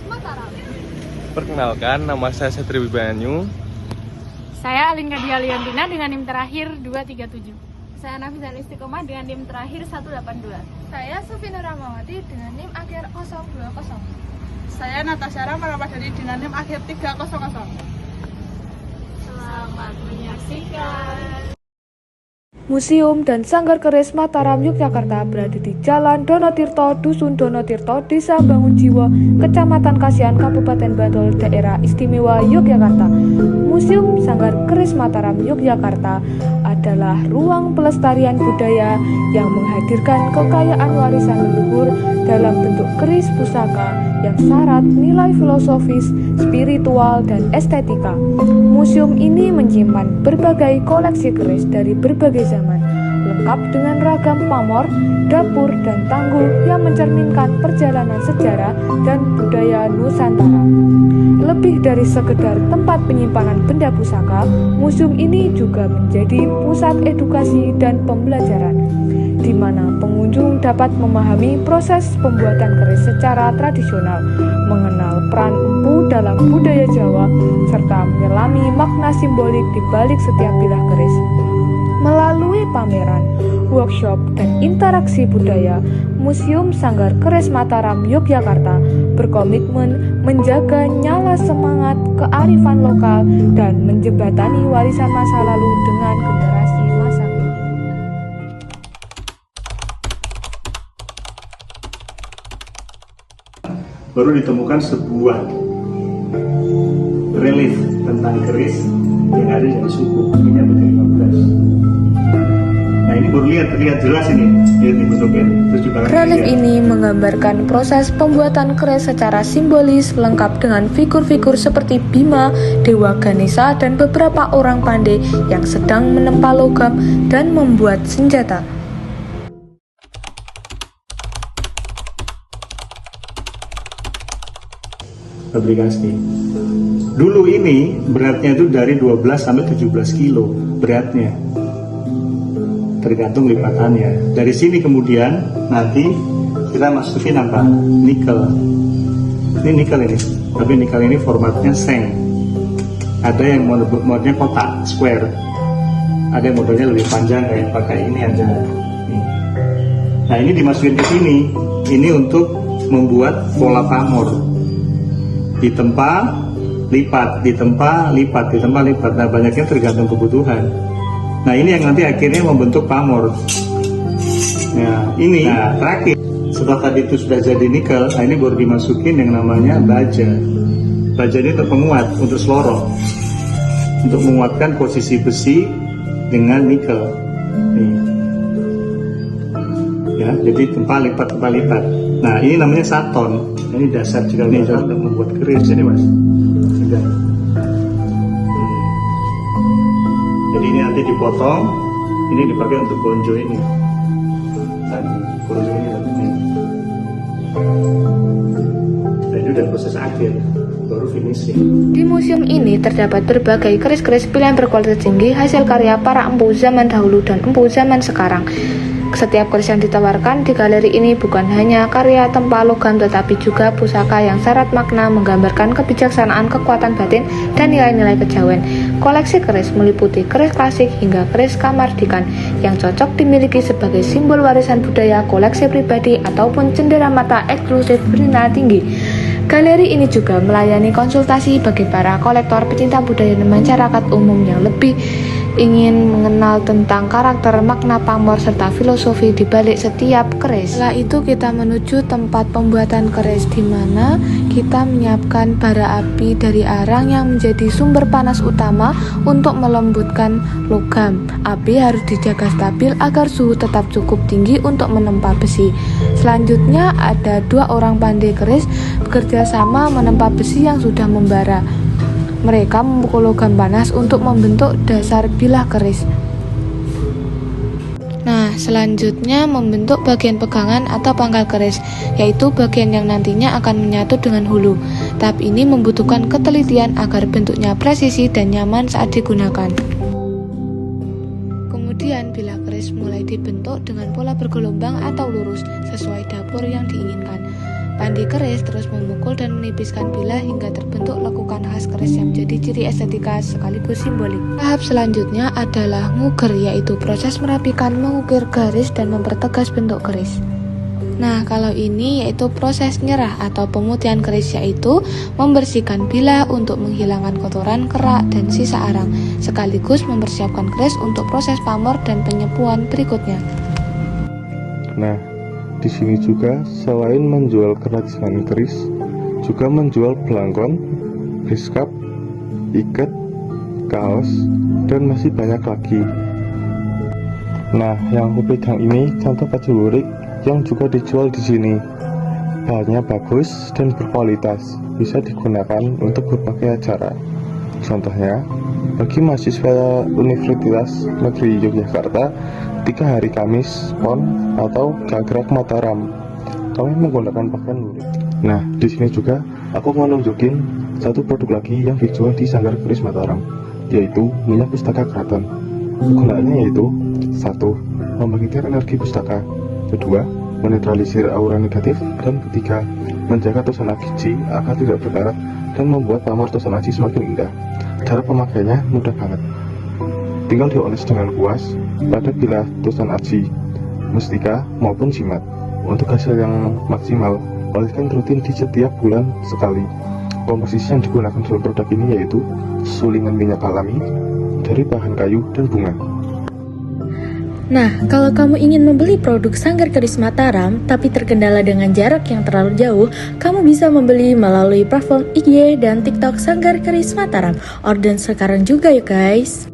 Mataram. Perkenalkan, nama saya Satri Wibanyu. Saya Alin Kadia Liantina dengan NIM terakhir 237. Saya Nafisa Istiqomah dengan NIM terakhir 182. Saya Sufina Ramawati dengan NIM akhir 020. Saya Natasha Ramadhani dengan NIM akhir 300. Selamat menyaksikan. Museum dan Sanggar Keris Mataram, Yogyakarta berada di Jalan Donotirto, Dusun Donotirto, Desa Bangunjiwo, Kecamatan Kasihan, Kabupaten Bantul, Daerah Istimewa Yogyakarta. Museum Sanggar Keris Mataram, Yogyakarta adalah ruang pelestarian budaya yang menghadirkan kekayaan warisan leluhur dalam bentuk keris pusaka yang syarat nilai filosofis, spiritual, dan estetika. Museum ini menyimpan berbagai koleksi keris dari berbagai zaman, lengkap dengan ragam pamor, dapur, dan tanggul yang mencerminkan perjalanan sejarah dan budaya Nusantara. Lebih dari sekedar tempat penyimpanan benda pusaka, museum ini juga menjadi pusat edukasi dan pembelajaran, di mana pengunjung dapat memahami proses pembuatan keris secara tradisional, mengenal peran empu dalam budaya Jawa, serta menyelami makna simbolik di balik setiap bilah keris. Melalui pameran, workshop, dan interaksi budaya, Museum Sanggar Keris Mataram, Yogyakarta berkomitmen menjaga nyala semangat kearifan lokal dan menjembatani warisan masa lalu dengan generasi masa kini. Baru ditemukan sebuah relief tentang keris yang ada di suku ini abad ke-15. Nah ini baru terlihat jelas ini bentuknya. Terus juga Relief ini menggambarkan proses pembuatan keris secara simbolis, lengkap dengan figur-figur seperti Bima, Dewa Ganesha, dan beberapa orang pandai yang sedang menempa logam dan membuat senjata. aplikasi. Dulu ini beratnya itu dari 12 sampai 17 kilo beratnya. Tergantung lipatannya. Dari sini kemudian nanti kita masukin apa? Nikel. Ini nikel ini. Tapi nikel ini formatnya seng. Ada yang modelnya kotak, square. Ada yang modelnya lebih panjang kayak pakai ini aja. Nih. Nah ini dimasukin ke sini. Ini untuk membuat pola pamor. Ditempa, lipat, ditempa, lipat, ditempa, lipat. Nah banyaknya tergantung kebutuhan. Nah ini yang nanti akhirnya membentuk pamor. Nah ini terakhir setelah tadi itu sudah jadi nikel, nah ini baru dimasukin yang namanya baja. Baja ini untuk penguat, untuk seloroh, untuk menguatkan posisi besi dengan nikel. Nih. Ya, jadi tempa lipat. Nah ini namanya saton. Ini dasar juga nih untuk membuat keris ini mas. Sudah. Jadi ini nanti dipotong, ini dipakai untuk gonjo ini. Tadi gonjo ini. Nah ini udah proses akhir, baru finishing. Di museum ini terdapat berbagai keris-keris pilihan berkualitas tinggi hasil karya para empu zaman dahulu dan empu zaman sekarang. Setiap keris yang ditawarkan di galeri ini bukan hanya karya tempa logam tetapi juga pusaka yang syarat makna, menggambarkan kebijaksanaan, kekuatan batin, dan nilai-nilai kejawen. Koleksi keris meliputi keris klasik hingga keris kamardikan yang cocok dimiliki sebagai simbol warisan budaya, koleksi pribadi, ataupun cenderamata eksklusif bernilai tinggi. Galeri ini juga melayani konsultasi bagi para kolektor, pecinta budaya, dan masyarakat umum yang lebih ingin mengenal tentang karakter, makna pamor, serta filosofi di balik setiap keris. Setelah itu kita menuju tempat pembuatan keris, di mana kita menyiapkan bara api dari arang yang menjadi sumber panas utama untuk melembutkan logam. Api harus dijaga stabil agar suhu tetap cukup tinggi untuk menempa besi. Selanjutnya ada 2 orang pandai keris bekerja sama menempa besi yang sudah membara. Mereka memukul logam panas untuk membentuk dasar bilah keris. Nah, selanjutnya membentuk bagian pegangan atau pangkal keris, yaitu bagian yang nantinya akan menyatu dengan hulu. Tahap ini membutuhkan ketelitian agar bentuknya presisi dan nyaman saat digunakan. Kemudian bilah keris mulai dibentuk dengan pola bergelombang atau lurus sesuai dapur yang diinginkan. Pandi keris terus memukul dan menipiskan bilah hingga terbentuk lekukan khas keris yang menjadi ciri estetika sekaligus simbolik. Tahap selanjutnya adalah nguger, yaitu proses merapikan, mengukir garis dan mempertegas bentuk keris. Nah, kalau ini yaitu proses nyerah atau pemutihan keris, yaitu membersihkan bilah untuk menghilangkan kotoran, kerak, dan sisa arang, sekaligus mempersiapkan keris untuk proses pamor dan penyepuan berikutnya. Nah, di sini juga selain menjual kerajinan keris, juga menjual belangkon, beskap, ikat, kaos, dan masih banyak lagi. Nah, yang aku pegang ini contoh baju lurik yang juga dijual di sini. Bahannya bagus dan berkualitas, bisa digunakan untuk berbagai acara. Contohnya, bagi mahasiswa Universitas Negeri Yogyakarta, 3 hari Kamis, PON, atau Gagrag Mataram, kami menggunakan pakaian lurik. Nah, di sini juga aku mau nunjukin satu produk lagi yang dijual di Sanggar Keris Mataram, yaitu minyak pustaka keraton. Kegunaannya yaitu 1. Membangkitkan energi pustaka, 2. Menetralisir aura negatif, dan 3. Menjaga tosana gizi agar tidak berkarat dan membuat pamor tosana aji semakin indah. Cara pemakaiannya mudah banget, tinggal dioles dengan puas pada bilah tosan aji, mustika maupun jimat. Untuk hasil yang maksimal, oleskan rutin di setiap bulan sekali. Komposisi yang digunakan dalam produk ini yaitu sulingan minyak alami dari bahan kayu dan bunga. Nah, kalau kamu ingin membeli produk Sanggar Keris Mataram tapi terkendala dengan jarak yang terlalu jauh, kamu bisa membeli melalui platform IG dan TikTok Sanggar Keris Mataram. Order sekarang juga ya guys.